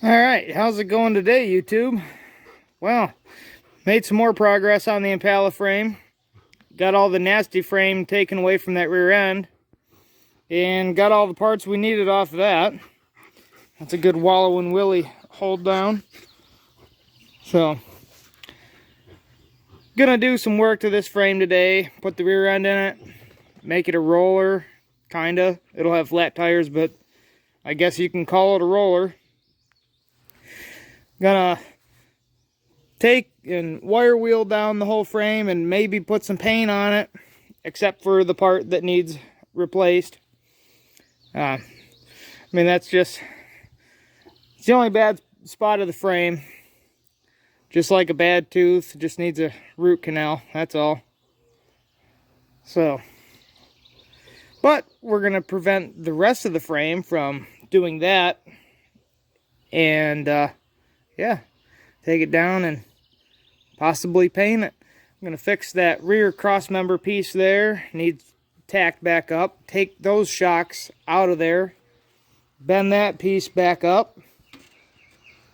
Alright, how's it going today, YouTube? Well, made some more progress on the Impala frame. Got all the nasty frame taken away from that rear end. And got all the parts we needed off of that. That's a good wallow and willy hold down. So, gonna do some work to this frame today. Put the rear end in it. Make it a roller, kinda. It'll have flat tires, but I guess you can call it a roller. Gonna take and wire wheel down the whole frame and maybe put some paint on it, except for the part that needs replaced. I mean, it's the only bad spot of the frame. Just like a bad tooth, just needs a root canal, that's all. So, but we're gonna prevent the rest of the frame from doing that, and yeah, take it down and possibly paint it. I'm going to fix that rear cross member piece there. Needs tacked back up. Take those shocks out of there. Bend that piece back up.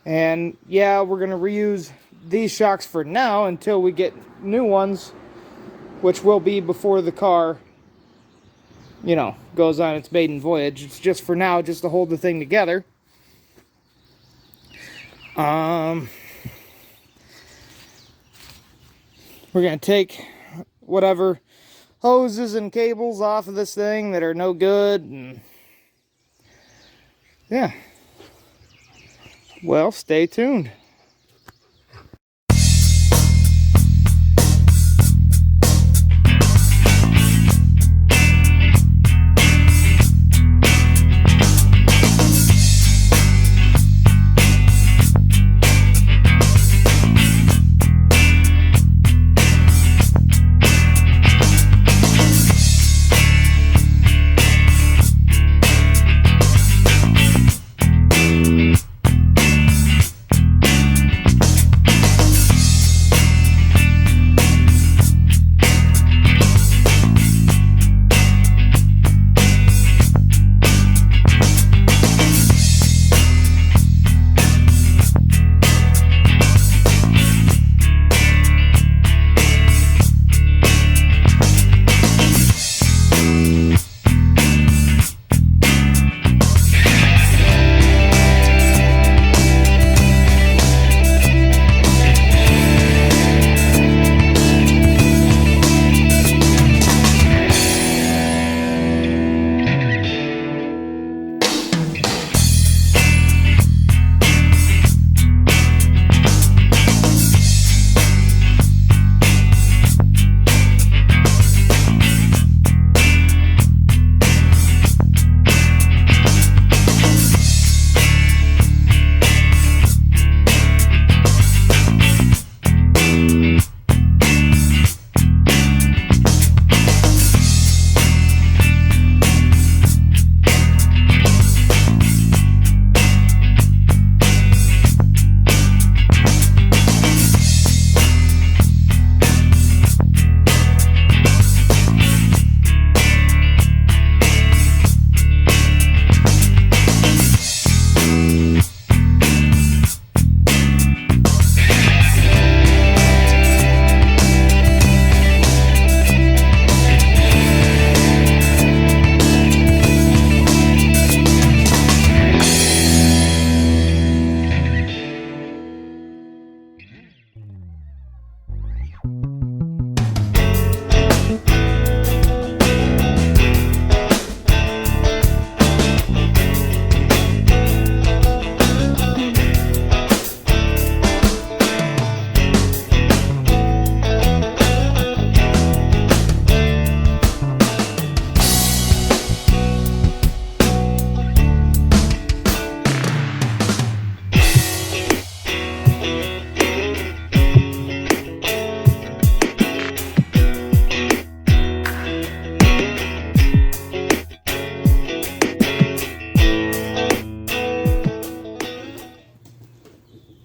And yeah, we're going to reuse these shocks for now until we get new ones, which will be before the car, you know, goes on its maiden voyage. It's just for now, just to hold the thing together. We're going to take whatever hoses and cables off of this thing that are no good, and yeah. Well, stay tuned.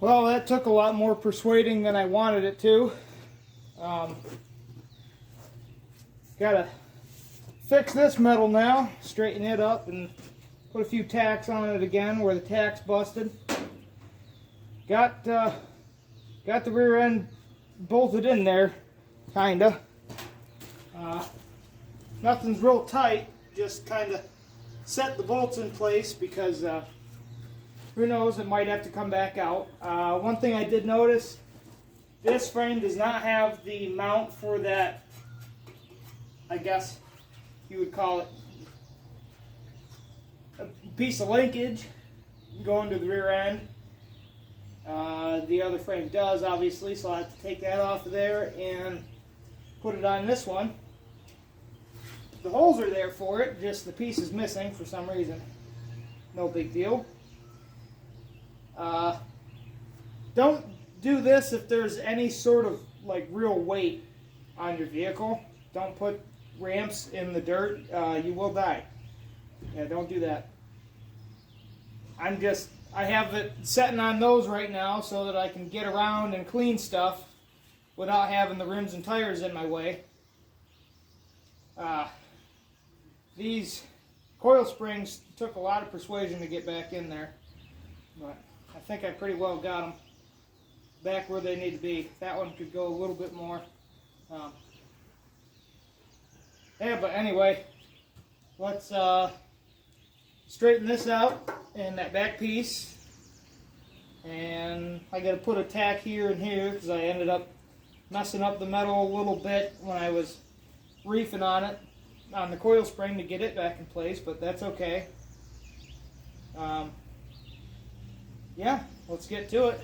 Well, that took a lot more persuading than I wanted it to. Gotta fix this metal now, straighten it up, and put a few tacks on it again where the tack's busted. got the rear end bolted in there, kinda. Nothing's real tight, just kinda set the bolts in place because who knows, it might have to come back out. One thing I did notice, this frame does not have the mount for that, I guess you would call it, a piece of linkage going to the rear end. The other frame does, obviously, so I have to take that off of there and put it on this one. The holes are there for it, just the piece is missing for some reason. No big deal. Don't do this if there's any sort of like real weight on your vehicle. Don't put ramps in the dirt. You will die. Yeah, don't do that. I have it setting on those right now so that I can get around and clean stuff without having the rims and tires in my way. These coil springs took a lot of persuasion to get back in there, but I think I pretty well got them back where they need to be. That one could go a little bit more. Yeah, but anyway, let's straighten this out and that back piece. And I got to put a tack here and here because I ended up messing up the metal a little bit when I was reefing on it, on the coil spring, to get it back in place, but that's okay. Yeah, let's get to it.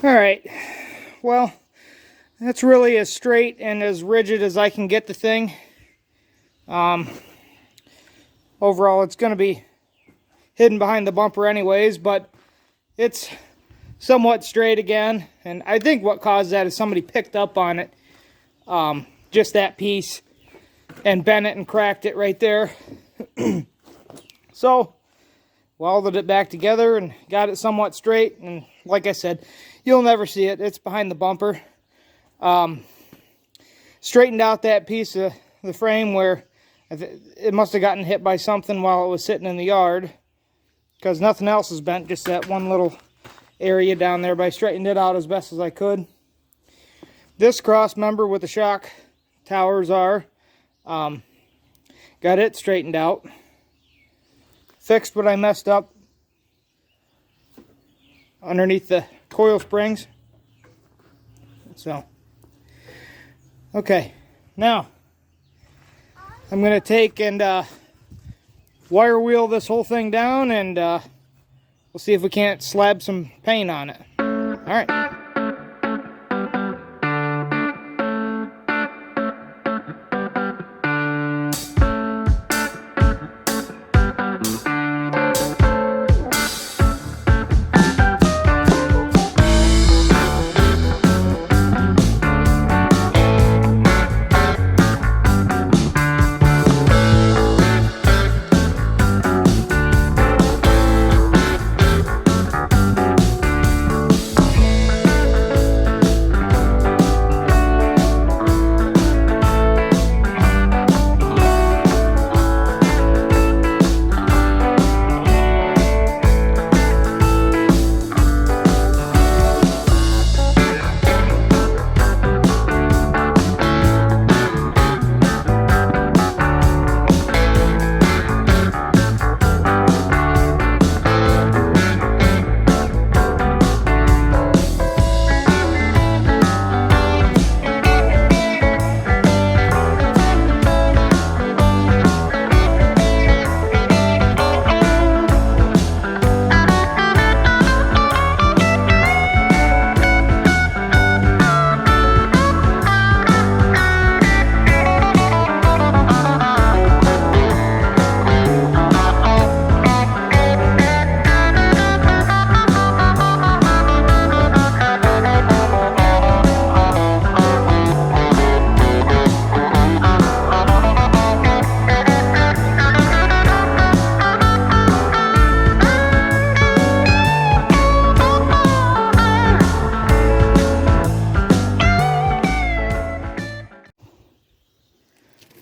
Alright, well, that's really as straight and as rigid as I can get the thing. Overall, it's going to be hidden behind the bumper anyways, but it's somewhat straight again. And I think what caused that is somebody picked up on it, just that piece, and bent it and cracked it right there. So, welded it back together and got it somewhat straight. And like I said, you'll never see it. It's behind the bumper. Straightened out that piece of the frame where it must have gotten hit by something while it was sitting in the yard, because nothing else is bent, just that one little area down there. But I straightened it out as best as I could. This cross member with the shock towers are, got it straightened out. Fixed what I messed up underneath the coil springs. So, Okay, now I'm going to take and wire wheel this whole thing down, and we'll see if we can't slab some paint on it. All right.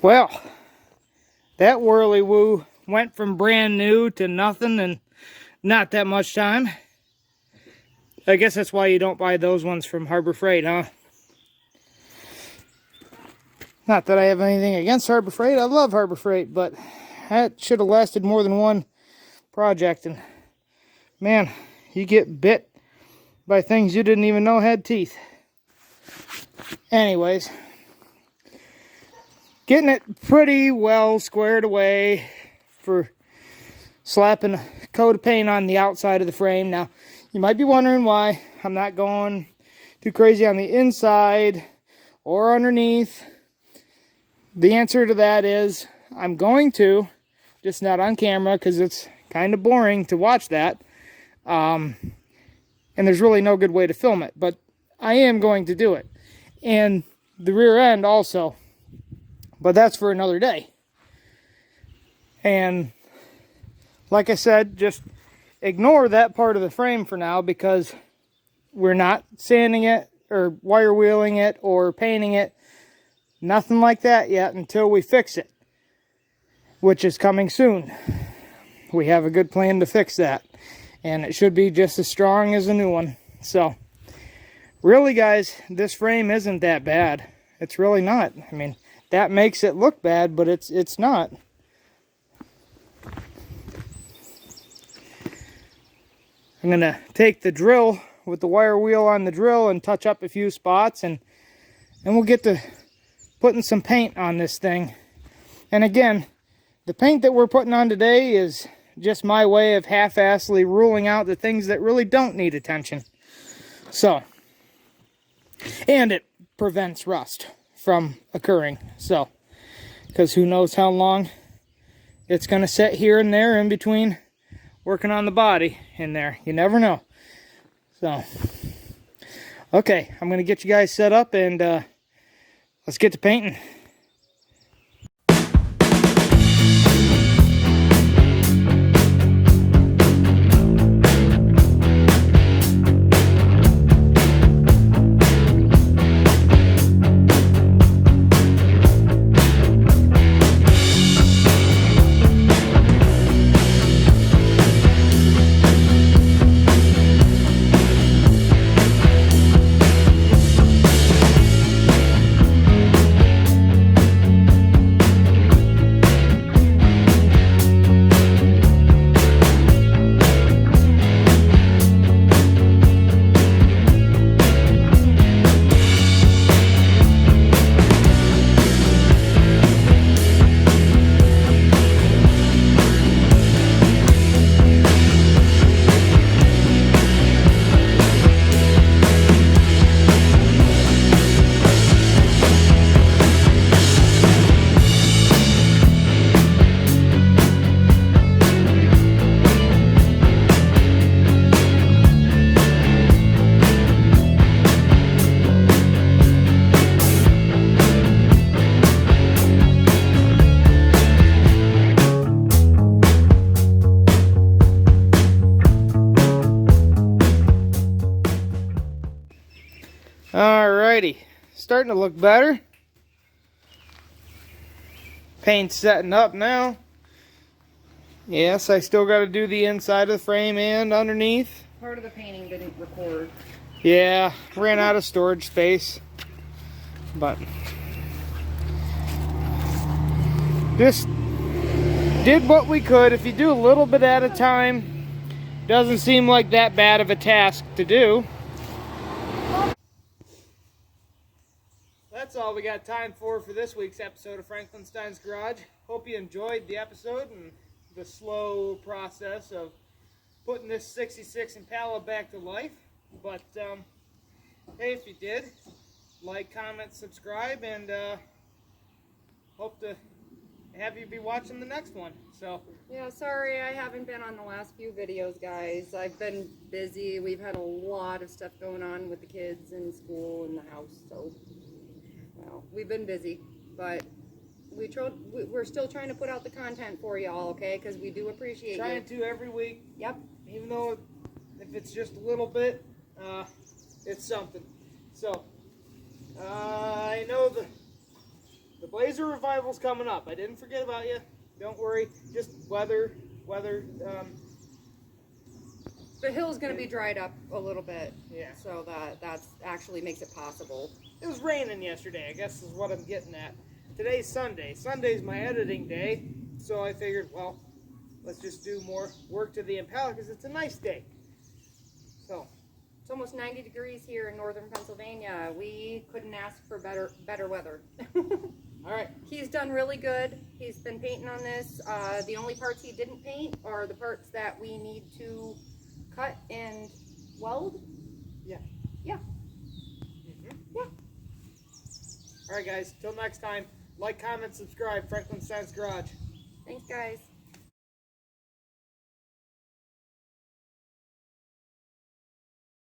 Well, that whirly-woo went from brand new to nothing in not that much time. I guess that's why you don't buy those ones from Harbor Freight, huh? Not that I have anything against Harbor Freight. I love Harbor Freight, but that should have lasted more than one project. And man, you get bit by things you didn't even know had teeth. Anyways, getting it pretty well squared away for slapping a coat of paint on the outside of the frame. Now, you might be wondering why I'm not going too crazy on the inside or underneath. The answer to that is I'm going to, just not on camera because it's kind of boring to watch that. And there's really no good way to film it, but I am going to do it. And the rear end also. But that's for another day. And like I said, just ignore that part of the frame for now because we're not sanding it or wire wheeling it or painting it. Nothing like that yet until we fix it, which is coming soon. We have a good plan to fix that. And it should be just as strong as a new one. So, really guys, this frame isn't that bad. It's really not. I mean, that makes it look bad, but it's not. I'm going to take the drill with the wire wheel on the drill and touch up a few spots, and we'll get to putting some paint on this thing. And again, the paint that we're putting on today is just my way of half-assedly ruling out the things that really don't need attention. So, and it prevents rust from occurring. So, because who knows how long it's going to sit here and there in between working on the body in there. You never know. So, okay, I'm going to get you guys set up and let's get to painting. Alrighty, starting to look better. Paint's setting up now. Yes, I still got to do the inside of the frame and underneath. Part of the painting didn't record. Yeah, ran out of storage space. But just did what we could. If you do a little bit at a time, doesn't seem like that bad of a task to do. That's all we got time for this week's episode of Franklinstein's Garage. Hope you enjoyed the episode and the slow process of putting this 66 Impala back to life. But hey, if you did, like, comment, subscribe, and hope to have you be watching the next one. So yeah, sorry I haven't been on the last few videos, guys. I've been busy. We've had a lot of stuff going on with the kids and school and the house, so well, we've been busy, but we're still trying to put out the content for y'all, okay? Because we do appreciate you. Trying to every week. Yep. Even though if it's just a little bit, it's something. So I know the Blazer revival's coming up. I didn't forget about you. Don't worry. Just weather. The hill's going to be dried up a little bit. Yeah. So that actually makes it possible. It was raining yesterday, I guess is what I'm getting at. Today's Sunday. Sunday's my editing day, so I figured, well, let's just do more work to the Impala because it's a nice day. So it's almost 90 degrees here in northern Pennsylvania. We couldn't ask for better weather. All right. He's done really good. He's been painting on this. The only parts he didn't paint are the parts that we need to cut and weld. Yeah. Yeah. Yeah. All right, guys. Till next time. Like, comment, subscribe. Franklinstein's Garage. Thanks, guys.